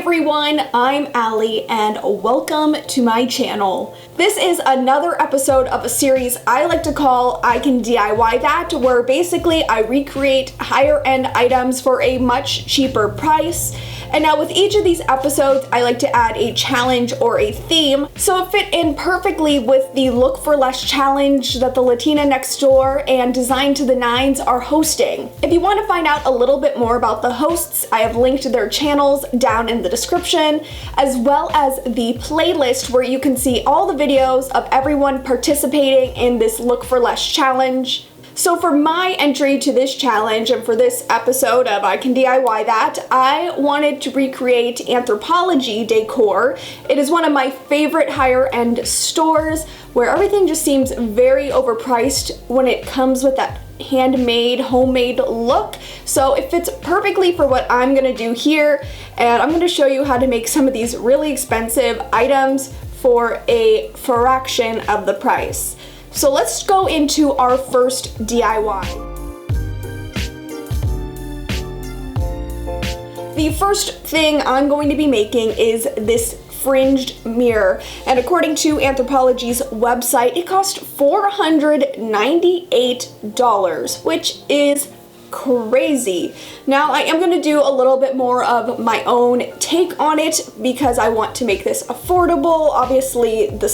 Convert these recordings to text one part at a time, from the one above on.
everyone, I'm Alli and welcome to my channel. This is another episode of a series I like to call I Can DIY That, where basically I recreate higher end items for a much cheaper price. And now with each of these episodes, I like to add a challenge or a theme, so it fit in perfectly with the Look for Less challenge that the Latina Next Door and Design to the Nines are hosting. If you want to find out a little bit more about the hosts, I have linked their channels down in the description, as well as the playlist where you can see all the videos of everyone participating in this Look for Less challenge. So for my entry to this challenge and for this episode of I Can DIY That, I wanted to recreate Anthropologie Decor. It is one of my favorite higher end stores where everything just seems very overpriced when it comes with that handmade, homemade look. So it fits perfectly for what I'm gonna do here, and I'm gonna show you how to make some of these really expensive items for a fraction of the price. So let's go into our first DIY. The first thing I'm going to be making is this fringed mirror, and according to Anthropologie's website, it cost $498, which is crazy. Now I am going to do a little bit more of my own take on it because I want to make this affordable. Obviously, the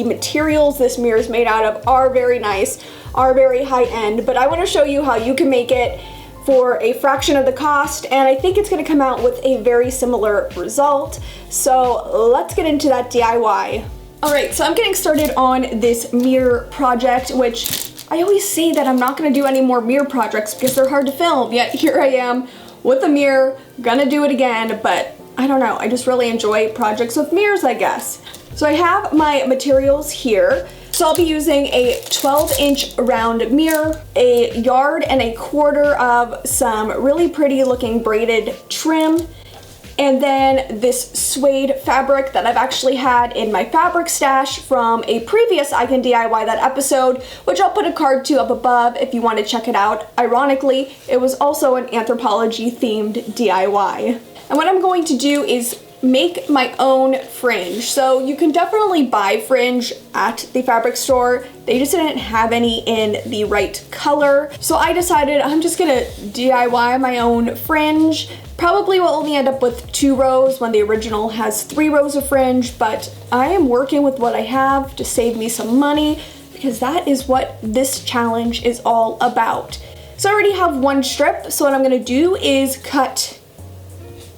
materials this mirror is made out of are very nice, are very high end, but I want to show you how you can make it for a fraction of the cost, and I think it's going to come out with a very similar result. So let's get into that DIY. Alright, so I'm getting started on this mirror project, which I always say that I'm not going to do any more mirror projects because they're hard to film, yet here I am with a mirror, gonna do it again, but I don't know, I just really enjoy projects with mirrors, I guess. So I have my materials here. So I'll be using a 12-inch round mirror, a 1.25 yards of some really pretty looking braided trim, and then this suede fabric that I've actually had in my fabric stash from a previous I Can DIY That episode, which I'll put a card to up above if you want to check it out. Ironically, it was also an Anthropologie themed DIY. And what I'm going to do is make my own fringe. So you can definitely buy fringe at the fabric store. They just didn't have any in the right color. So I decided I'm just gonna DIY my own fringe. Probably will only end up with 2 rows when the original has 3 rows of fringe, but I am working with what I have to save me some money because that is what this challenge is all about. So I already have 1 strip, so what I'm gonna do is cut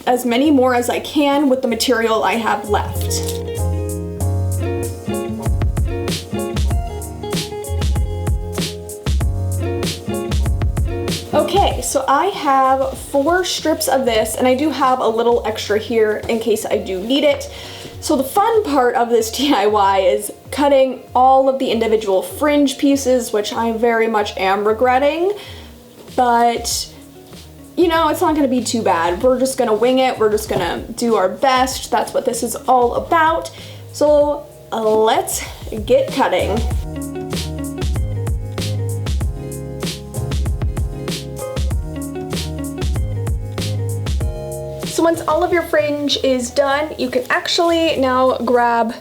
as many more as I can with the material I have left. Okay, so I have 4 strips of this, and I do have a little extra here in case I do need it. So the fun part of this DIY is cutting all of the individual fringe pieces, which I very much am regretting, but you know, it's not gonna be too bad. We're just gonna wing it. We're just gonna do our best. That's what this is all about. So let's get cutting. So once all of your fringe is done, you can actually now grab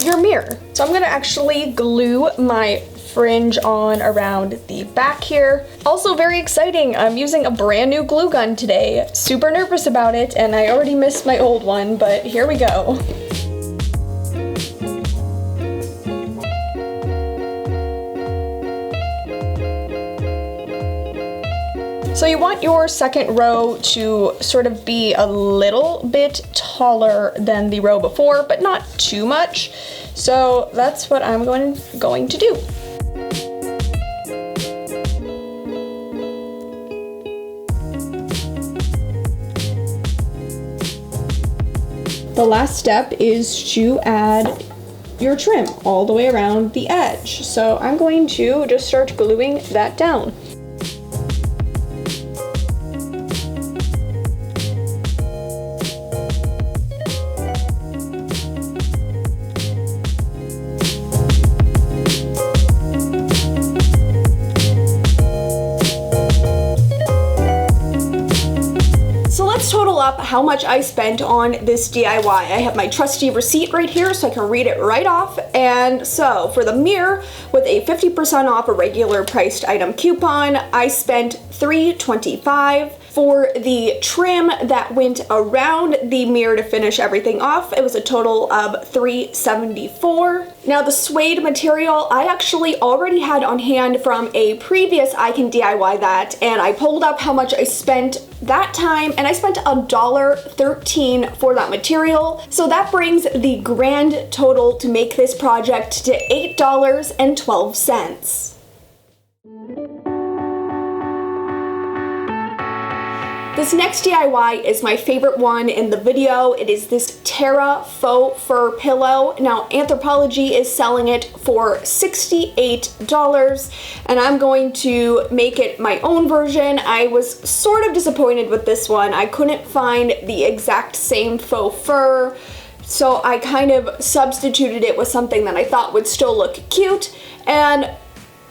your mirror. So I'm gonna actually glue my fringe on around the back here. Also very exciting, I'm using a brand new glue gun today. Super nervous about it, and I already missed my old one, but here we go. So you want your second row to sort of be a little bit taller than the row before, but not too much. So that's what I'm going to do. The last step is to add your trim all the way around the edge. So I'm going to just start gluing that down. up how much I spent on this DIY. I have my trusty receipt right here so I can read it right off. And so for the mirror with a 50% off a regular priced item coupon, I spent $3.25. For the trim that went around the mirror to finish everything off, it was a total of $3.74. Now the suede material I actually already had on hand from a previous I Can DIY That, and I pulled up how much I spent that time, and I spent $1.13 for that material. So that brings the grand total to make this project to $8.12. This next DIY is my favorite one in the video. It is this Terra faux fur pillow. Now Anthropologie is selling it for $68, and I'm going to make it my own version. I was sort of disappointed with this one. I couldn't find the exact same faux fur, so I kind of substituted it with something that I thought would still look cute, and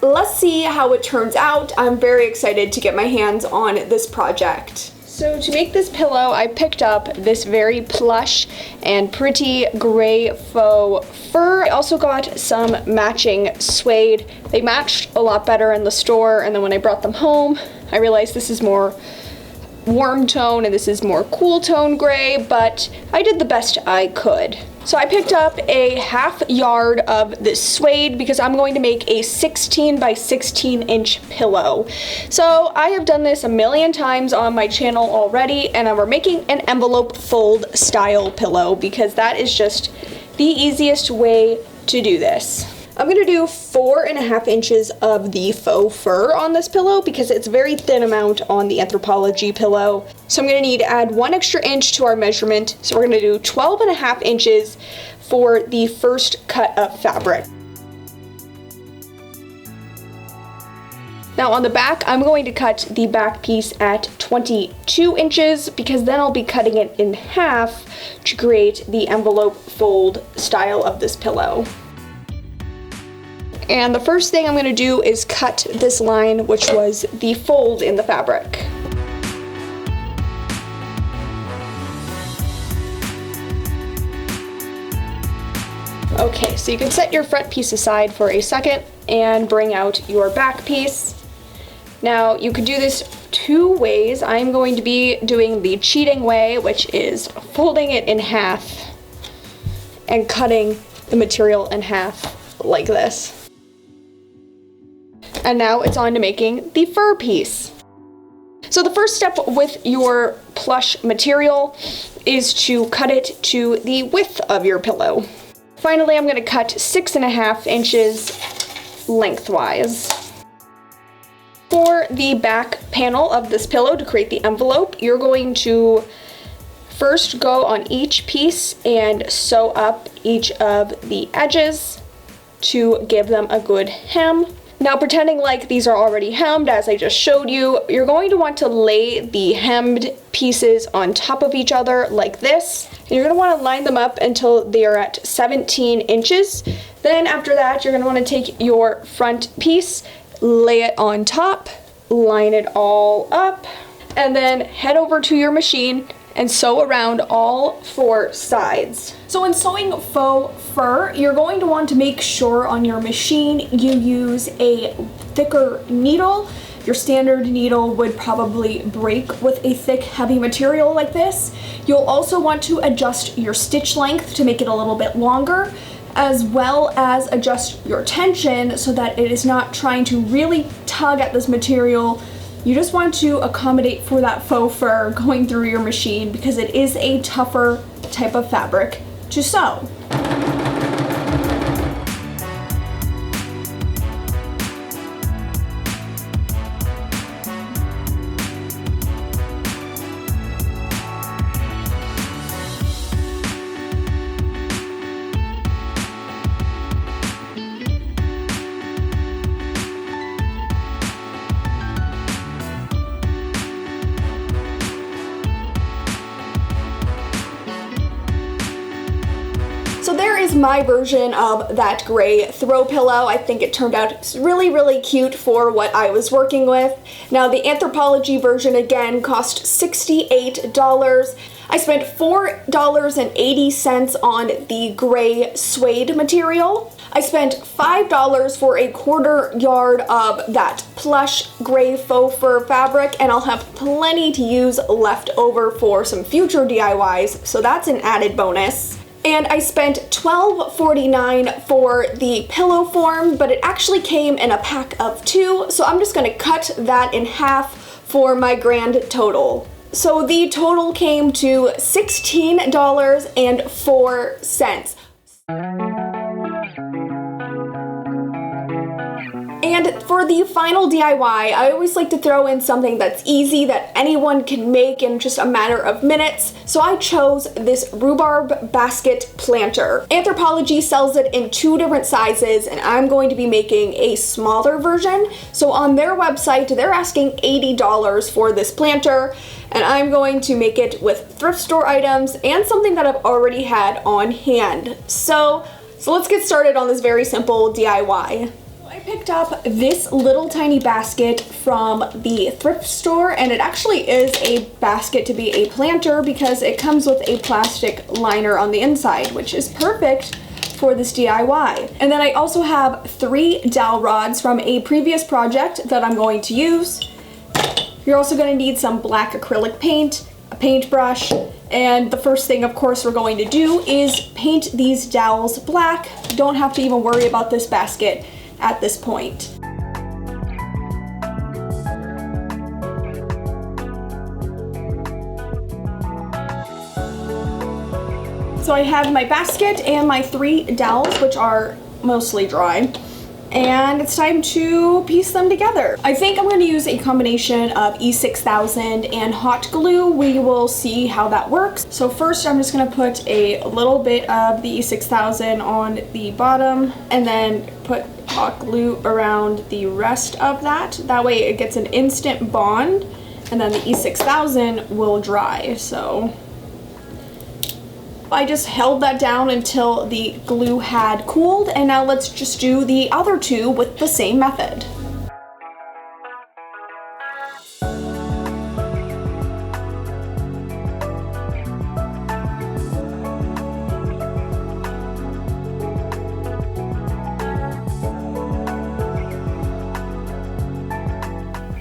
let's see how it turns out. I'm very excited to get my hands on this project. So to make this pillow, I picked up this very plush and pretty gray faux fur. I also got some matching suede. They matched a lot better in the store, and then when I brought them home, I realized this is more warm tone and this is more cool tone gray, but I did the best I could. So I picked up a half yard of this suede because I'm going to make a 16 by 16 inch pillow. So I have done this a million times on my channel already, and we're making an envelope fold style pillow because that is just the easiest way to do this. I'm gonna do 4.5 inches of the faux fur on this pillow because it's a very thin amount on the Anthropologie pillow. So I'm gonna need to add 1 extra inch to our measurement. So we're gonna do 12.5 inches for the first cut of fabric. Now on the back, I'm going to cut the back piece at 22 inches because then I'll be cutting it in half to create the envelope fold style of this pillow. And the first thing I'm going to do is cut this line, which was the fold in the fabric. Okay, so you can set your front piece aside for a second and bring out your back piece. Now you could do this 2 ways. I'm going to be doing the cheating way, which is folding it in half and cutting the material in half like this. And now it's on to making the fur piece. So the first step with your plush material is to cut it to the width of your pillow. Finally, I'm going to cut 6.5 inches lengthwise. For the back panel of this pillow to create the envelope, you're going to first go on each piece and sew up each of the edges to give them a good hem. Now, pretending like these are already hemmed, as I just showed you, you're going to want to lay the hemmed pieces on top of each other like this. And you're going to want to line them up until they are at 17 inches. Then after that, you're going to want to take your front piece, lay it on top, line it all up, and then head over to your machine and sew around all 4 sides. So in sewing faux fur, you're going to want to make sure on your machine you use a thicker needle. Your standard needle would probably break with a thick, heavy material like this. You'll also want to adjust your stitch length to make it a little bit longer, as well as adjust your tension so that it is not trying to really tug at this material. You just want to accommodate for that faux fur going through your machine because it is a tougher type of fabric to sew. So my version of that gray throw pillow. I think it turned out really, really cute for what I was working with. Now the Anthropologie version again cost $68. I spent $4.80 on the gray suede material. I spent $5 for a 1/4 yard of that plush gray faux fur fabric, and I'll have plenty to use left over for some future DIYs, so that's an added bonus. And I spent $12.49 for the pillow form, but it actually came in a pack of 2, so I'm just gonna cut that in half for my grand total. So the total came to $16.04. And for the final DIY, I always like to throw in something that's easy that anyone can make in just a matter of minutes. So I chose this rhubarb basket planter. Anthropologie sells it in 2 different sizes, and I'm going to be making a smaller version. So on their website, they're asking $80 for this planter, and I'm going to make it with thrift store items and something that I've already had on hand. So let's get started on this very simple DIY. I picked up this little tiny basket from the thrift store, and it actually is a basket to be a planter because it comes with a plastic liner on the inside, which is perfect for this DIY. And then I also have 3 dowel rods from a previous project that I'm going to use. You're also going to need some black acrylic paint, a paintbrush, and the first thing, of course, we're going to do is paint these dowels black. Don't have to even worry about this basket at this point. So I have my basket and my 3 dowels, which are mostly dry, and it's time to piece them together. I think I'm going to use a combination of E6000 and hot glue. We will see how that works. So first I'm just going to put a little bit of the E6000 on the bottom and then put hot glue around the rest of that. That way it gets an instant bond, and then the E6000 will dry. So I just held that down until the glue had cooled, and now let's just do the other 2 with the same method.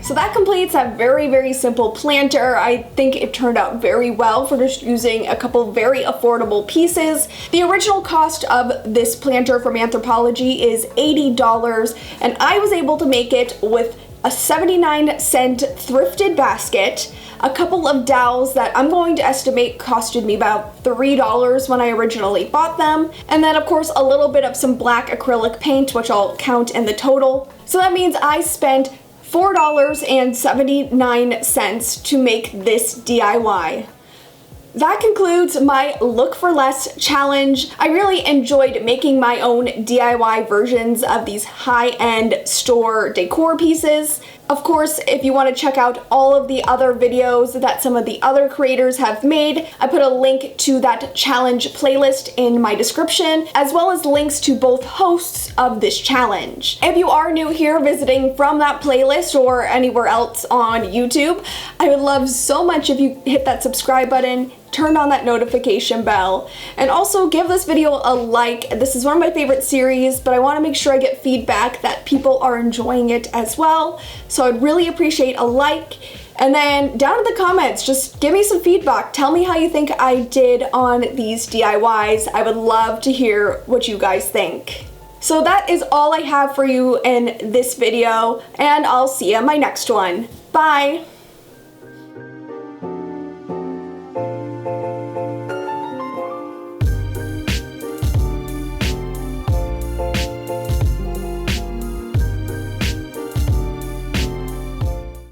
So that completes a very, very simple planter. I think it turned out very well for just using a couple very affordable pieces. The original cost of this planter from Anthropologie is $80, and I was able to make it with a 79-cent thrifted basket, a couple of dowels that I'm going to estimate costed me about $3 when I originally bought them, and then of course a little bit of some black acrylic paint, which I'll count in the total. So that means I spent $4.79 to make this DIY. That concludes my Look for Less challenge. I really enjoyed making my own DIY versions of these high-end store decor pieces. Of course, if you want to check out all of the other videos that some of the other creators have made, I put a link to that challenge playlist in my description, as well as links to both hosts of this challenge. If you are new here visiting from that playlist or anywhere else on YouTube, I would love so much if you hit that subscribe button, turn on that notification bell, and also give this video a like. This is one of my favorite series, but I want to make sure I get feedback that people are enjoying it as well. So I'd really appreciate a like. And then down in the comments, just give me some feedback. Tell me how you think I did on these DIYs. I would love to hear what you guys think. So that is all I have for you in this video, and I'll see you in my next one. Bye!